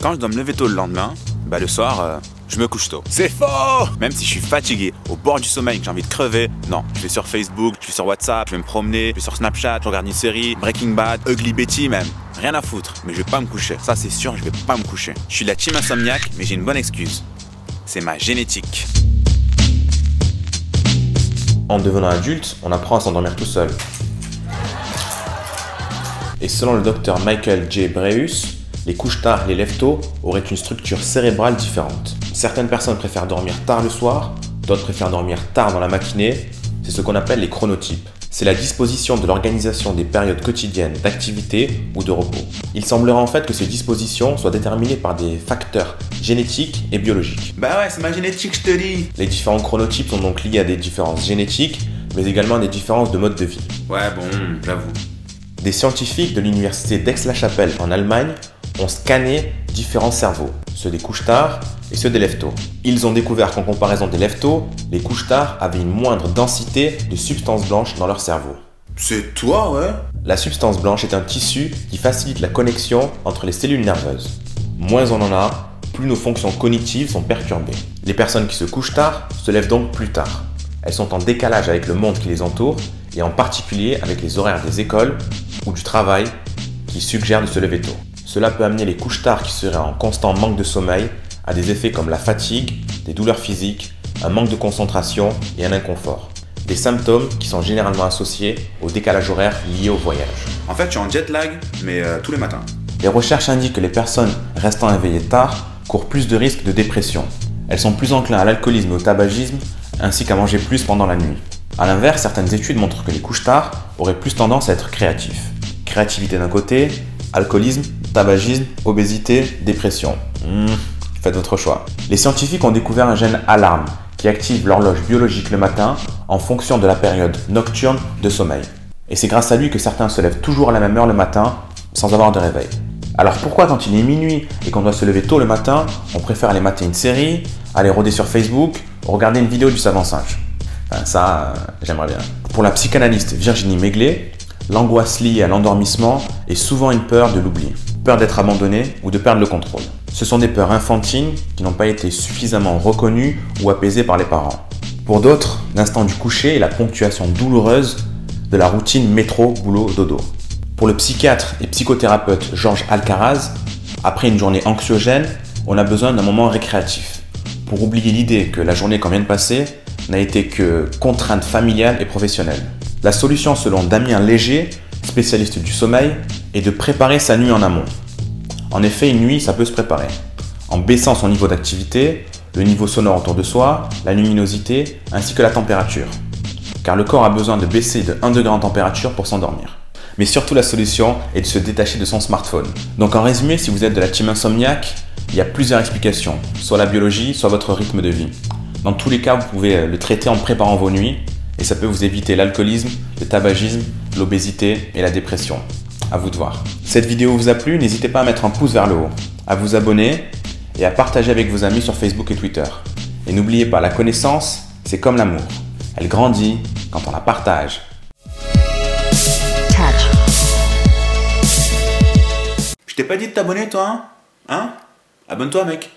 Quand je dois me lever tôt le lendemain, bah le soir, je me couche tôt. C'est faux! Même si je suis fatigué, au bord du sommeil, que j'ai envie de crever, non. Je vais sur Facebook, je vais sur WhatsApp, je vais me promener, je vais sur Snapchat, je regarde une série, Breaking Bad, Ugly Betty même. Rien à foutre, mais je vais pas me coucher. Ça c'est sûr, je vais pas me coucher. Je suis de la team insomniaque, mais j'ai une bonne excuse. C'est ma génétique. En devenant adulte, on apprend à s'endormir tout seul. Et selon le docteur Michael J. Breus, les couches tard et les lève-tôt auraient une structure cérébrale différente. Certaines personnes préfèrent dormir tard le soir, d'autres préfèrent dormir tard dans la matinée. C'est ce qu'on appelle les chronotypes. C'est la disposition de l'organisation des périodes quotidiennes d'activité ou de repos. Il semblerait en fait que ces dispositions soient déterminées par des facteurs génétiques et biologiques. Bah ouais, c'est ma génétique, je te dis. Les différents chronotypes sont donc liés à des différences génétiques, mais également à des différences de mode de vie. Ouais, bon, j'avoue. Des scientifiques de l'université d'Aix-la-Chapelle en Allemagne ont scanné différents cerveaux, ceux des couches tard et ceux des lève-tôt. Ils ont découvert qu'en comparaison des lève-tôt, les couches tard avaient une moindre densité de substances blanches dans leur cerveau. C'est toi, ouais? La substance blanche est un tissu qui facilite la connexion entre les cellules nerveuses. Moins on en a, plus nos fonctions cognitives sont perturbées. Les personnes qui se couchent tard se lèvent donc plus tard. Elles sont en décalage avec le monde qui les entoure et en particulier avec les horaires des écoles ou du travail qui suggèrent de se lever tôt. Cela peut amener les couches tard qui seraient en constant manque de sommeil à des effets comme la fatigue, des douleurs physiques, un manque de concentration et un inconfort. Des symptômes qui sont généralement associés au décalage horaire lié au voyage. En fait, je suis en jet lag, mais tous les matins. Les recherches indiquent que les personnes restant éveillées tard courent plus de risques de dépression. Elles sont plus enclines à l'alcoolisme et au tabagisme, ainsi qu'à manger plus pendant la nuit. A l'inverse, certaines études montrent que les couches tard auraient plus tendance à être créatifs. Créativité d'un côté, alcoolisme, tabagisme, obésité, dépression. Faites votre choix. Les scientifiques ont découvert un gène alarme qui active l'horloge biologique le matin en fonction de la période nocturne de sommeil. Et c'est grâce à lui que certains se lèvent toujours à la même heure le matin sans avoir de réveil. Alors pourquoi quand il est minuit et qu'on doit se lever tôt le matin, on préfère aller mater une série, aller rôder sur Facebook, regarder une vidéo du savant singe? Ça, j'aimerais bien. Pour la psychanalyste Virginie Meglet, l'angoisse liée à l'endormissement est souvent une peur de l'oubli, peur d'être abandonné ou de perdre le contrôle. Ce sont des peurs infantines qui n'ont pas été suffisamment reconnues ou apaisées par les parents. Pour d'autres, l'instant du coucher est la ponctuation douloureuse de la routine métro-boulot-dodo. Pour le psychiatre et psychothérapeute Georges Alcaraz, après une journée anxiogène, on a besoin d'un moment récréatif pour oublier l'idée que la journée qu'on vient de passer n'a été que contrainte familiale et professionnelle. La solution, selon Damien Léger, spécialiste du sommeil, est de préparer sa nuit en amont. En effet, une nuit, ça peut se préparer en baissant son niveau d'activité, le niveau sonore autour de soi, la luminosité, ainsi que la température. Car le corps a besoin de baisser de 1 degré en température pour s'endormir. Mais surtout, la solution est de se détacher de son smartphone. Donc en résumé, si vous êtes de la team insomniaque, il y a plusieurs explications, soit la biologie, soit votre rythme de vie. Dans tous les cas, vous pouvez le traiter en préparant vos nuits et ça peut vous éviter l'alcoolisme, le tabagisme, l'obésité et la dépression. À vous de voir. Cette vidéo vous a plu, n'hésitez pas à mettre un pouce vers le haut, à vous abonner et à partager avec vos amis sur Facebook et Twitter. Et n'oubliez pas, la connaissance, c'est comme l'amour. Elle grandit quand on la partage. Je t'ai pas dit de t'abonner, toi, hein? Abonne-toi, mec.